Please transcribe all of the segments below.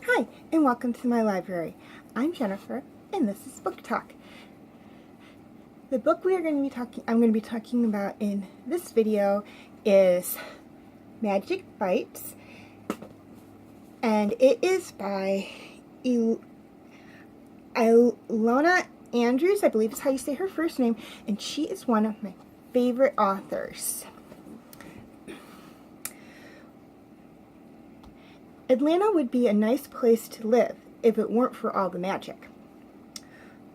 Hi, and welcome to my library. I'm Jennifer, and this is Book Talk. The book I'm going to be talking about in this video is Magic Bites, and it is by Ilona Andrews, I believe is how you say her first name, and she is one of my favorite authors. Atlanta would be a nice place to live if it weren't for all the magic.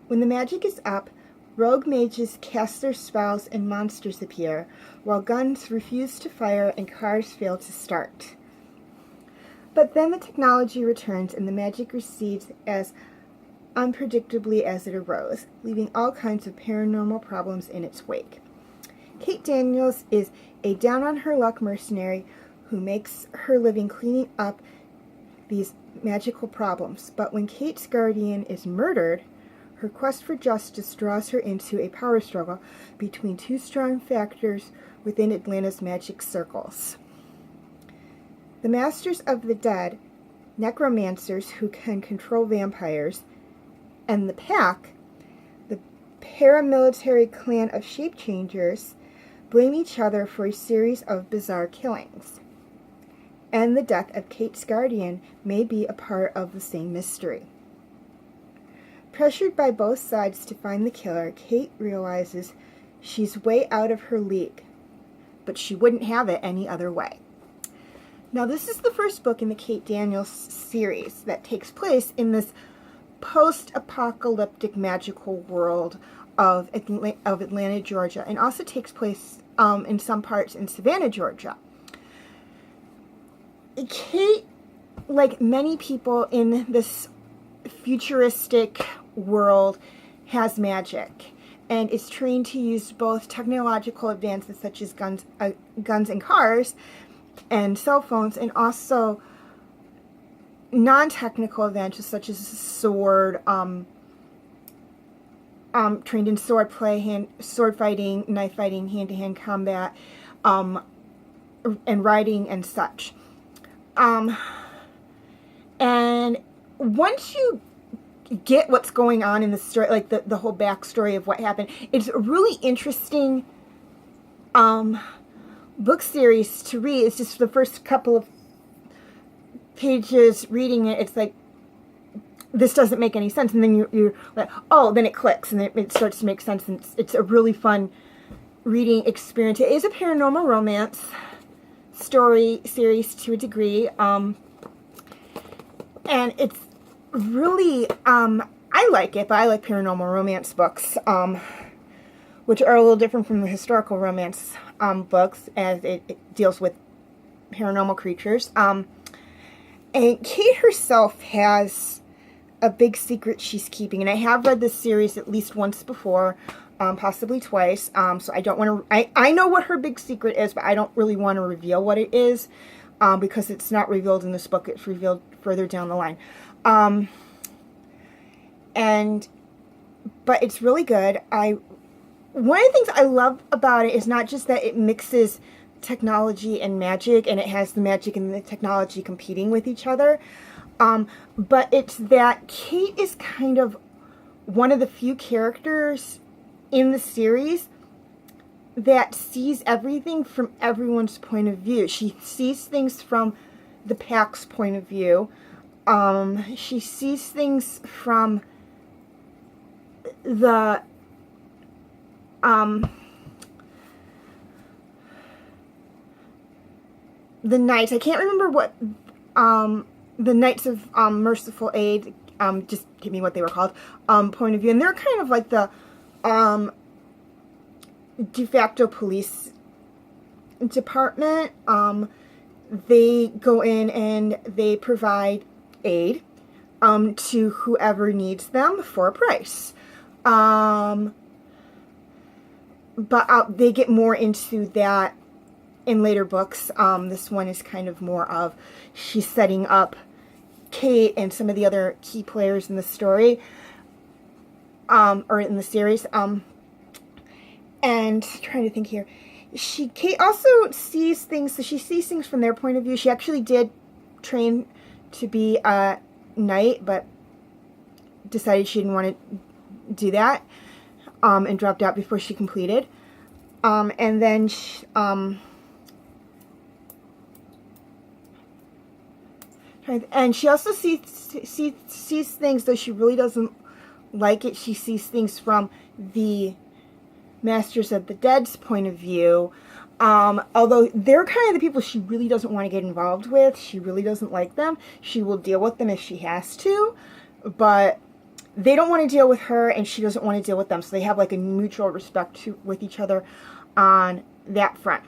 When the magic is up, rogue mages cast their spells and monsters appear, while guns refuse to fire and cars fail to start. But then the technology returns and the magic recedes as unpredictably as it arose, leaving all kinds of paranormal problems in its wake. Kate Daniels is a down-on-her-luck mercenary who makes her living cleaning up these magical problems. But when Kate's guardian is murdered, her quest for justice draws her into a power struggle between two strong factors within Atlanta's magic circles. The Masters of the Dead, necromancers who can control vampires, and the Pack, the paramilitary clan of shape-changers, blame each other for a series of bizarre killings. And the death of Kate's guardian may be a part of the same mystery. Pressured by both sides to find the killer, Kate realizes she's way out of her league, but she wouldn't have it any other way. Now, this is the first book in the Kate Daniels series that takes place in this post-apocalyptic magical world of Atlanta, Georgia, and also takes place in some parts in Savannah, Georgia. Kate, like many people in this futuristic world, has magic and is trained to use both technological advances such as guns and cars and cell phones, and also non-technical advances such as sword, trained in sword play, sword fighting, knife fighting, hand-to-hand combat, and riding and such. And once you get what's going on in the story, like the whole backstory of what happened, it's a really interesting book series to read. It's just the first couple of pages reading it, it's like, this doesn't make any sense, and then you're like, oh, then it clicks, and it starts to make sense, and it's a really fun reading experience. It is a paranormal romance story series to a degree, and it's really, I like it, but I like paranormal romance books, which are a little different from the historical romance books, as it deals with paranormal creatures. And Kate herself has a big secret she's keeping, and I have read this series at least once before, possibly twice, so I don't want to, I know what her big secret is, but I don't really want to reveal what it is, because it's not revealed in this book, it's revealed further down the line. But it's really good. One of the things I love about it is not just that it mixes technology and magic, and it has the magic and the technology competing with each other, but it's that Kate is kind of one of the few characters in the series that sees everything from everyone's point of view. She sees things from the Pack's point of view. She sees things from the Knights. I can't remember what the Knights of Merciful Aid, just give me what they were called, point of view, and they're kind of like the de facto police department. They go in and they provide aid to whoever needs them for a price. But they get more into that in later books. This one is kind of more of, she's setting up Kate and some of the other key players in the story, or in the series. And trying to think here, Kate also sees things, so she sees things from their point of view. She actually did train to be a night, but decided she didn't want to do that, and dropped out before she completed. And then and she also sees things, though she really doesn't like it. She sees things from the Masters of the Dead's point of view. Although they're kind of the people she really doesn't want to get involved with. She really doesn't like them. She will deal with them if she has to, but they don't want to deal with her, and she doesn't want to deal with them. So they have like a mutual respect with each other on that front.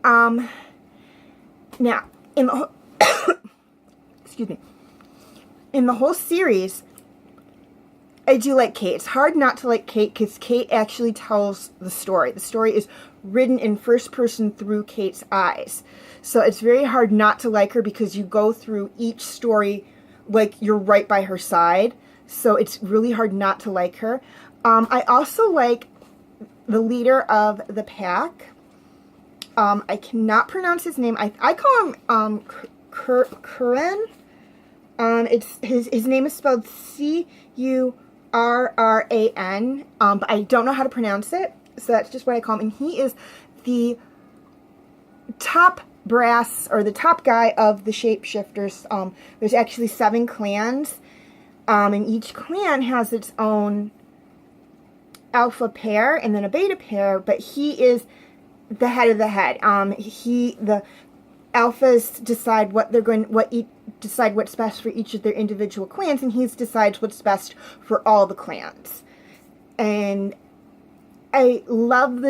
Now, in the excuse me, in the whole series, I do like Kate. It's hard not to like Kate because Kate actually tells the story. The story is written in first person through Kate's eyes. So it's very hard not to like her because you go through each story like you're right by her side. So it's really hard not to like her. I also like the leader of the pack. I cannot pronounce his name. I call him Curran. His name is spelled Curran, but I don't know how to pronounce it, so that's just what I call him. And he is the top brass, or the top guy of the shapeshifters. There's actually 7 clans, and each clan has its own alpha pair and then a beta pair, but he is the head of the head. The alphas decide decide what's best for each of their individual clans, and he decides what's best for all the clans. And I love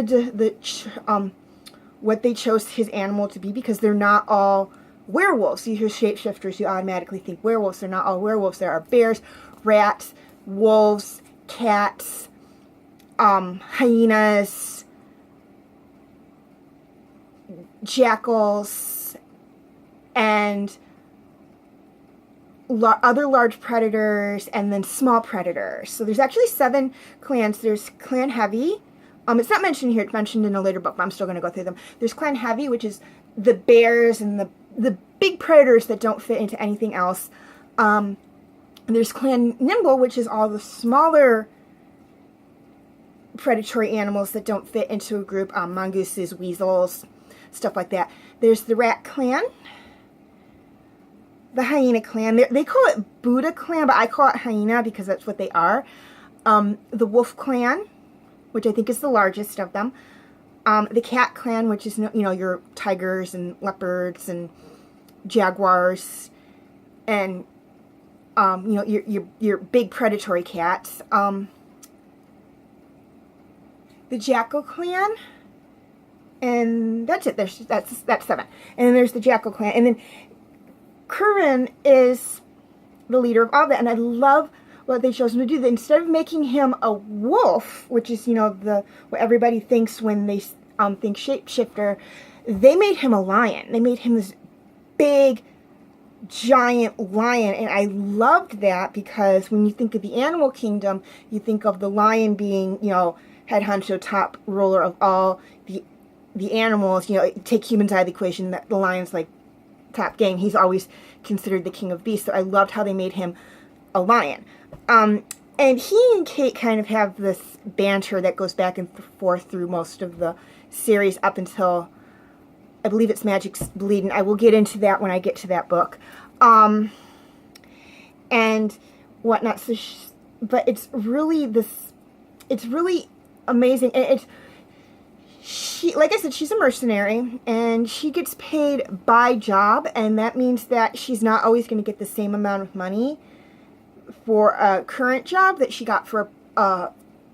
what they chose his animal to be, because they're not all werewolves. You hear shapeshifters, you automatically think werewolves. They're not all werewolves. There are bears, rats, wolves, cats, hyenas, jackals, and other large predators, and then small predators. So there's actually 7 clans. There's Clan Heavy. It's not mentioned here. It's mentioned in a later book, but I'm still going to go through them. There's Clan Heavy, which is the bears and the big predators that don't fit into anything else. There's Clan Nimble, which is all the smaller predatory animals that don't fit into a group. Mongooses, weasels, stuff like that. There's the Rat Clan, the Hyena Clan. They call it Buddha Clan, but I call it Hyena because that's what they are. The Wolf Clan, which I think is the largest of them. The Cat Clan, which is, your tigers and leopards and jaguars and, your big predatory cats. The Jackal Clan, and that's it. That's 7. And then there's the Jackal Clan, and then Curran is the leader of all that, and I love what they chose him to do. Instead of making him a wolf, which is, what everybody thinks when they think shapeshifter, they made him a lion. They made him this big, giant lion, and I loved that because when you think of the animal kingdom, you think of the lion being, head honcho, top ruler of all the animals. Take humans out of the equation, that the lion's like top gang. He's always considered the king of beasts. So I loved how they made him a lion. And he and Kate kind of have this banter that goes back and forth through most of the series up until, I believe it's Magic's Bleeding. I will get into that when I get to that book. And whatnot. So but it's really amazing. And like I said, she's a mercenary, and she gets paid by job, and that means that she's not always going to get the same amount of money for a current job that she got for a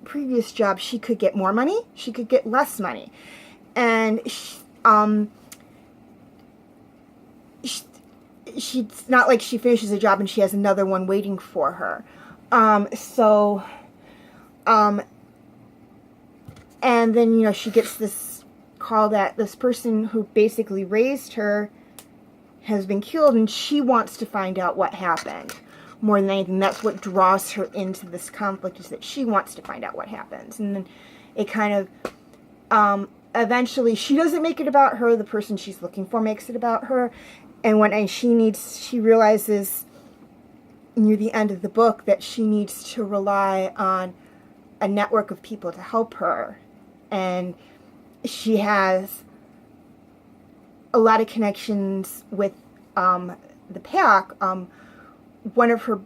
previous job. She could get more money, she could get less money, and she's not like she finishes a job and she has another one waiting for her. And then, she gets this call that this person who basically raised her has been killed, and she wants to find out what happened. More than anything, that's what draws her into this conflict, is that she wants to find out what happens. And then it kind of, eventually, she doesn't make it about her. The person she's looking for makes it about her. And when she realizes near the end of the book that she needs to rely on a network of people to help her. And she has a lot of connections with the pack. One of her,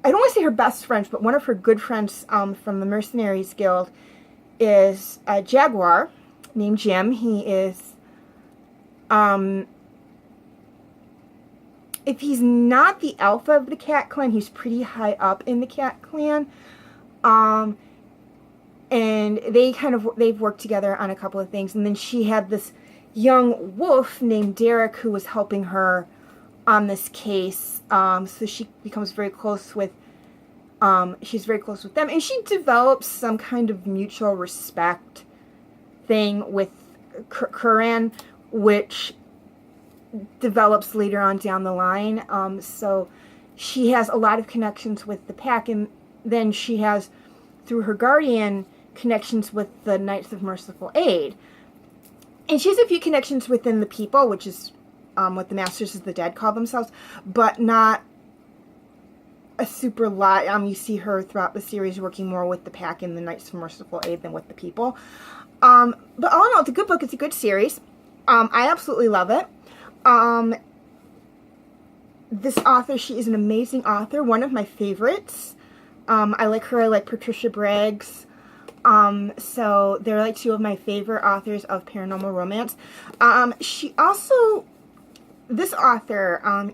I don't want to say her best friends, but one of her good friends from the Mercenaries Guild is a jaguar named Jim. He is, if he's not the alpha of the Cat Clan, he's pretty high up in the Cat Clan. And they've worked together on a couple of things. And then she had this young wolf named Derek who was helping her on this case. So she becomes very close with, she's very close with them. And she develops some kind of mutual respect thing with Curran, which develops later on down the line. So she has a lot of connections with the pack, and then she has, through her guardian, connections with the Knights of Merciful Aid. And she has a few connections within the people, which is what the Masters of the Dead call themselves, but not a super lot. You see her throughout the series working more with the pack and the Knights of Merciful Aid than with the people. But all in all, it's a good book. It's a good series. I absolutely love it. This author, she is an amazing author. One of my favorites. I like her. I like Patricia Braggs. So they're like two of my favorite authors of paranormal romance. She also, this author,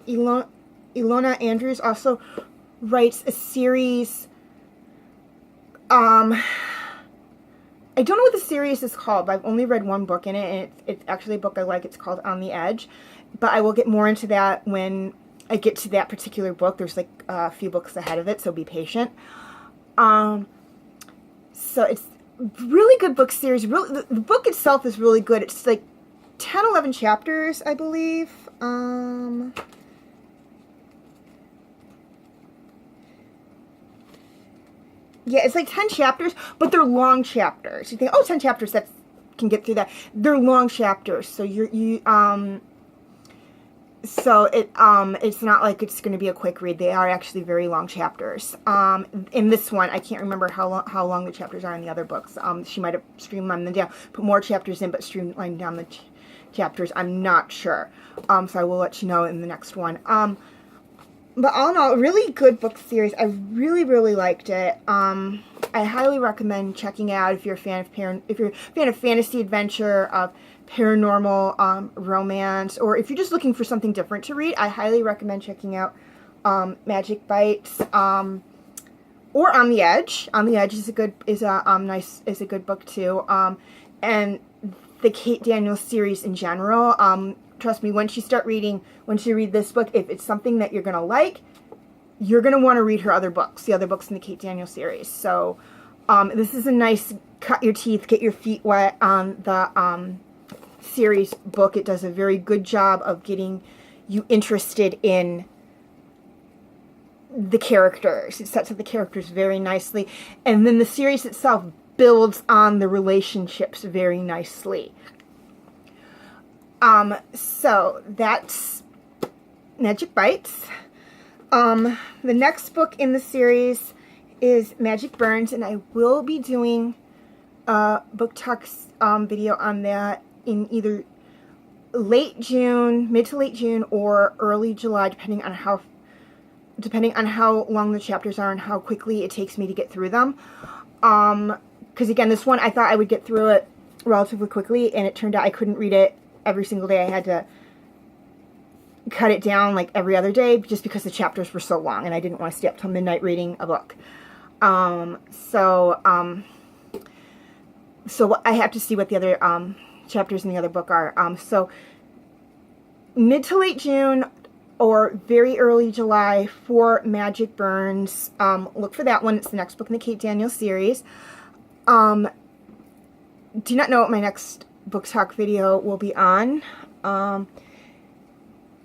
Ilona Andrews, also writes a series. I don't know what the series is called, but I've only read one book in it, and it's actually a book I like. It's called On the Edge, but I will get more into that when I get to that particular book. There's like a few books ahead of it, so be patient. So it's really good book series. Really, the book itself is really good. It's like 10, 11 chapters, I believe. Yeah, it's like 10 chapters, but they're long chapters. You think, oh, 10 chapters, that can get through that. They're long chapters, so it's not like it's going to be a quick read. They are actually very long chapters. In this one, I can't remember how long the chapters are in the other books. She might have streamlined them down, put more chapters in, but streamlined down the chapters. I'm not sure. So I will let you know in the next one. But all in all, a really good book series. I really, really liked it. I highly recommend checking it out if you're a fan of fantasy adventure, of paranormal romance, or if you're just looking for something different to read. I highly recommend checking out Magic Bites or On the Edge. On the Edge is a good book too. And the Kate Daniels series in general. Trust me, once you read this book, if it's something that you're going to like, you're going to want to read her other books, the other books in the Kate Daniels series. So this is a nice cut your teeth, get your feet wet on the series book. It does a very good job of getting you interested in the characters. It sets up the characters very nicely. And then the series itself builds on the relationships very nicely. So that's Magic Bites. The next book in the series is Magic Burns, and I will be doing a book talk video on that in either late June, mid to late June, or early July, depending on how long the chapters are and how quickly it takes me to get through them. Because again, this one I thought I would get through it relatively quickly, and it turned out I couldn't read it every single day. I had to cut it down like every other day just because the chapters were so long and I didn't want to stay up till midnight reading a book. So I have to see what the other chapters in the other book are. So mid to late June or very early July for Magic Burns. Look for that one. It's the next book in the Kate Daniels series. Do not know what my next book talk video will be on,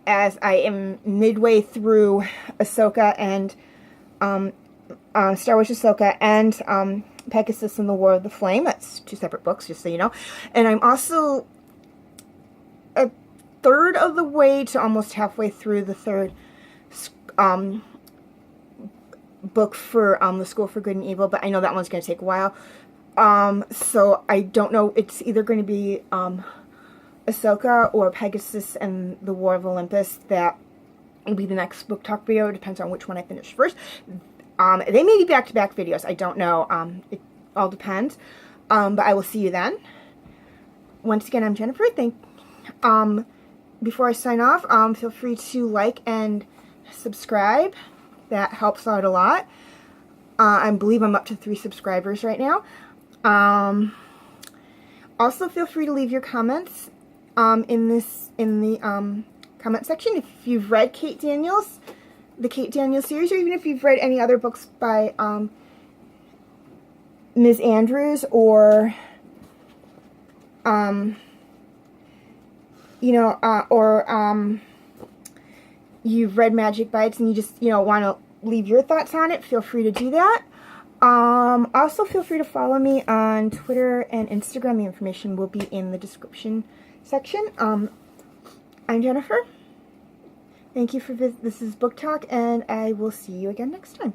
as I am midway through Ahsoka and Star Wars Ahsoka and Pegasus and the War of the Flame. That's two separate books, just so you know. And I'm also a third of the way to almost halfway through the third book for the School for Good and Evil, but I know that one's going to take a while. So I don't know. It's either going to be Ahsoka or Pegasus and the War of Olympus. That will be the next book talk video. It depends on which one I finish first. They may be back-to-back videos. I don't know. It all depends. But I will see you then. Once again, I'm Jennifer. Before I sign off, feel free to like and subscribe. That helps out a lot. I believe I'm up to 3 subscribers right now. Also, feel free to leave your comments in the comment section if you've read Kate Daniels, the Kate Daniels series, or even if you've read any other books by Ms. Andrews, or you've read Magic Bites and you just, want to leave your thoughts on it, feel free to do that. Also, feel free to follow me on Twitter and Instagram. The information will be in the description section. I'm Jennifer. Thank you for this is Book Talk, and I will see you again next time.